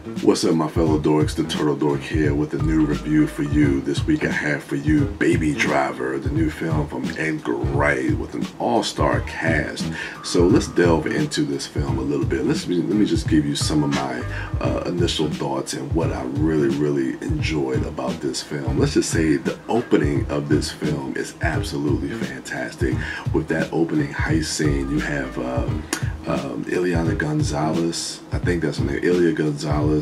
What's up, my fellow dorks? The Turtle Dork here with a new review for you. This week I have for you Baby Driver, the new film from Edgar Wright with an all-star cast. So let's delve into this film a little bit. Let me just give you some of my initial thoughts and what I really enjoyed about this film. Let's just say the opening of this film is absolutely fantastic. With that opening heist scene, you have Ileana Gonzalez, I think that's her name, Ilia Gonzalez,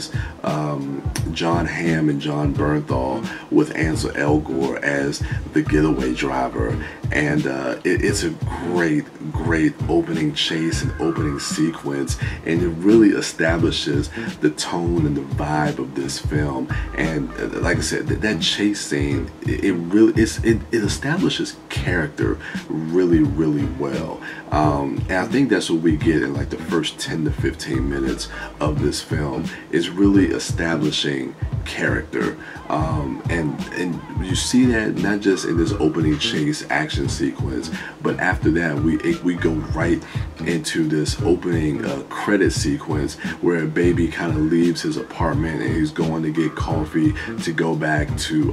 John Hamm and John Bernthal with Ansel Elgort as the getaway driver, and it's a great opening chase and opening sequence, and it really establishes the tone and the vibe of this film. And like I said, that chase scene, it establishes character really well, and I think that's what we get in like the first 10 to 15 minutes of this film, is really establishing character, and you see that not just in this opening chase action sequence, but after that we go right into this opening credit sequence where Baby kind of leaves his apartment and he's going to get coffee to go back to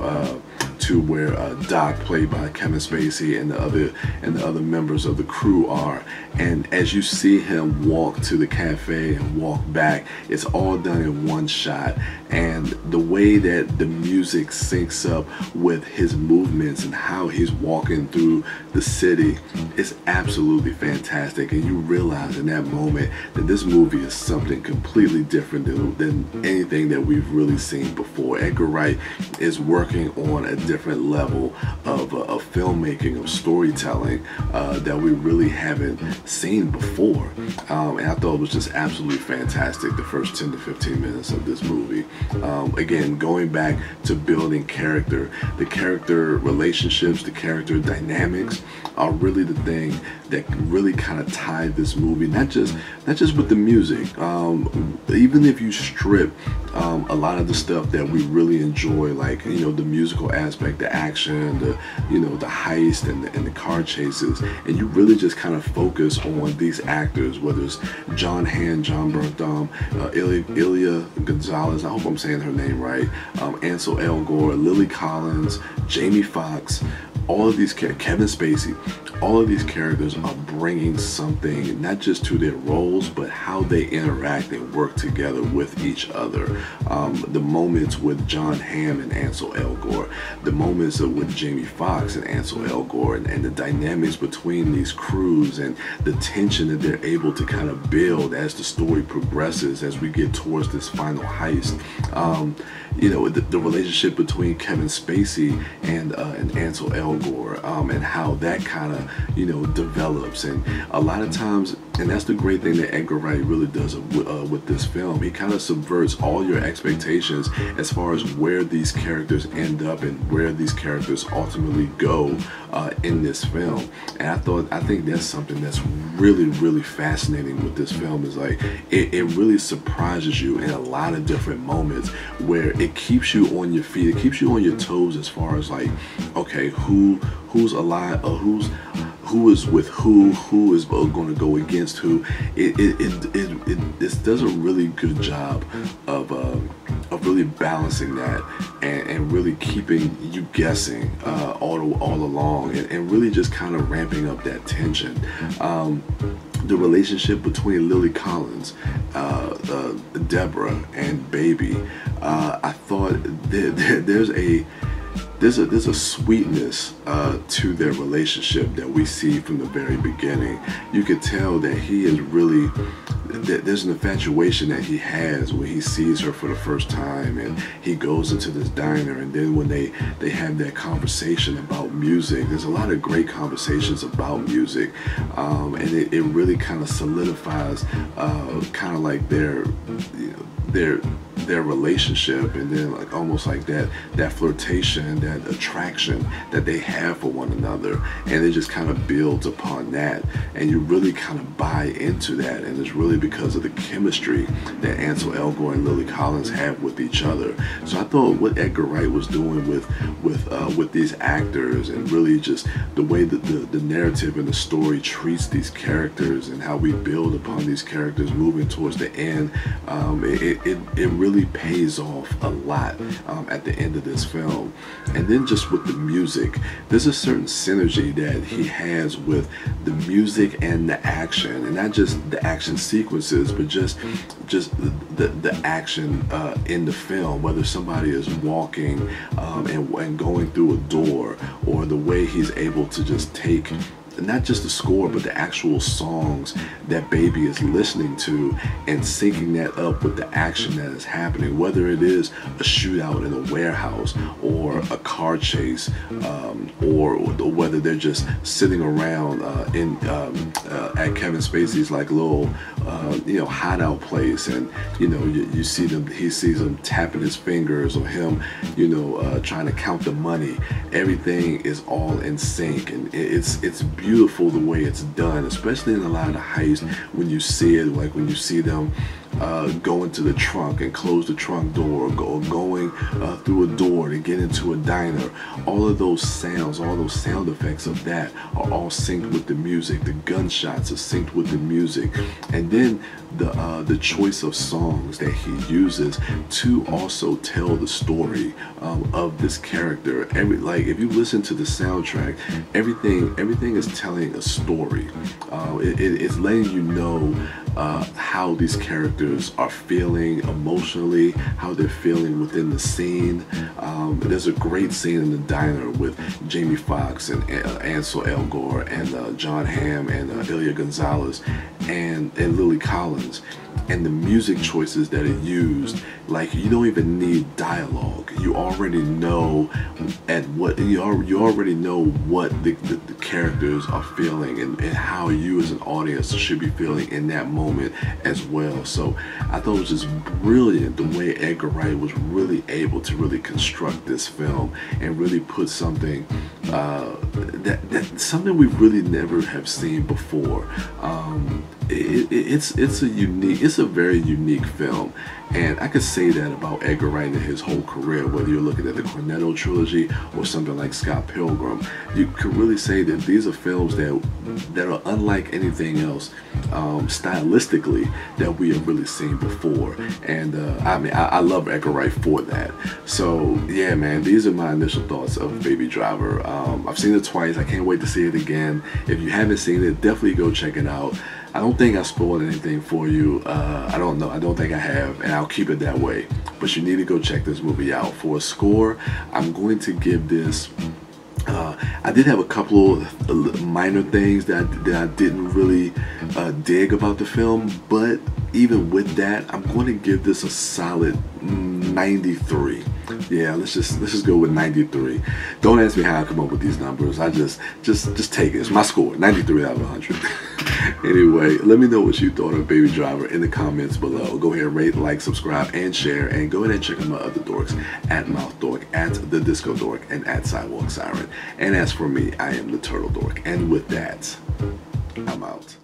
where Doc, played by Kevin Spacey, and the other members of the crew are. And as you see him walk to the cafe and walk back, it's all done in one shot, and the way that the music syncs up with his movements and how he's walking through the city is absolutely fantastic. And you realize in that moment that this movie is something completely different than anything that we've really seen before. Edgar Wright is working on a different level of filmmaking, of storytelling that we really haven't seen before, and I thought it was just absolutely fantastic, the first 10 to 15 minutes of this movie. Again, going back to building character, the character relationships, the character dynamics are really the thing that really kind of tied this movie, not just with the music. Even if you strip a lot of the stuff that we really enjoy, like, you know, the musical aspect, the action, the heist and the car chases, and you really just kind of focus on these actors, whether it's John Hamm, John Bernthal, Ilia Gonzalez, I hope I'm saying her name right, Ansel Elgort, Lily Collins, Jamie Foxx, all of these Kevin Spacey, all of these characters are bringing something, not just to their roles, but how they interact and work together with each other. The moments with John Hamm and Ansel Elgort, the moments with Jamie Foxx and Ansel Elgort, and the dynamics between these crews, and the tension that they're able to kind of build as the story progresses, as we get towards this final heist. You know, the relationship between Kevin Spacey and Ansel Elgort, and how that kind of, you know, develops. And a lot of times, and that's the great thing that Edgar Wright really does with this film, he kind of subverts all your expectations as far as where these characters end up and where these characters ultimately go in this film. And I think that's something that's really fascinating with this film, is like it really surprises you in a lot of different moments, where it keeps you on your feet, it keeps you on your toes as far as like, okay, who's alive, or who is with who is going to go against who. It does a really good job of really balancing that, and really keeping you guessing all along, and really just kind of ramping up that tension. The relationship between Lily Collins, Deborah, and Baby, I thought there's a sweetness to their relationship that we see from the very beginning. You could tell that he is really, there's an infatuation that he has when he sees her for the first time, and he goes into this diner, and then when they have that conversation about music, there's a lot of great conversations about music, and it really kind of solidifies kind of like their relationship, and then like almost like that flirtation, that attraction that they have for one another, and it just kind of builds upon that, and you really kind of buy into that. And it's really because of the chemistry that Ansel Elgort and Lily Collins have with each other. So I thought what Edgar Wright was doing with these actors, and really just the way that the narrative and the story treats these characters, and how we build upon these characters moving towards the end, it really really pays off a lot at the end of this film. And then just with the music, there's a certain synergy that he has with the music and the action, and not just the action sequences, but just the action in the film, whether somebody is walking and going through a door, or the way he's able to just take not just the score, but the actual songs that Baby is listening to and syncing that up with the action that is happening, whether it is a shootout in a warehouse or a car chase, or whether they're just sitting around at Kevin Spacey's like little hideout place, and you see them, he sees him tapping his fingers, or him trying to count the money. Everything is all in sync, and it's beautiful the way it's done, especially in a lot of the heists when you see it, like when you see them go into the trunk and close the trunk door, or going through a door to get into a diner. All of those sounds, all those sound effects of that are all synced with the music. The gunshots are synced with the music, and then the choice of songs that he uses to also tell the story of this character. If you listen to the soundtrack, everything is telling a story. It's letting you know how these characters are feeling emotionally, how they're feeling within the scene. There's a great scene in the diner with Jamie Foxx and Ansel Elgort and John Hamm and Ilya Gonzalez and Lily Collins, and the music choices that it used. Like, you don't even need dialogue. You already know what the characters are feeling, and how you as an audience should be feeling in that moment as well. So I thought it was just brilliant the way Edgar Wright was really able to really construct this film and really put something something we really never have seen before. It's a very unique film, and I could say that about Edgar Wright in his whole career. Whether you're looking at the Cornetto trilogy or something like Scott Pilgrim, you could really say that these are films that are unlike anything else stylistically that we have really seen before. And I love Edgar Wright for that. So yeah, man, these are my initial thoughts of Baby Driver. I've seen it twice. I can't wait to see it again. If you haven't seen it, definitely go check it out. I don't think I spoiled anything for you. I don't know. I don't think I have, and I'll keep it that way. But you need to go check this movie out. For a score, I'm going to give this. I did have a couple of minor things that I didn't really dig about the film, but even with that, I'm going to give this a solid 93. Yeah, let's just go with 93. Don't ask me how I come up with these numbers. I just take it. It's my score, 93 out of 100. Anyway, let me know what you thought of Baby Driver in the comments below. Go ahead, rate, like, subscribe, and share. And go ahead and check out my other dorks at MouthDork, at TheDiscoDork, and at Sidewalk Siren. And as for me, I am the Turtle Dork. And with that, I'm out.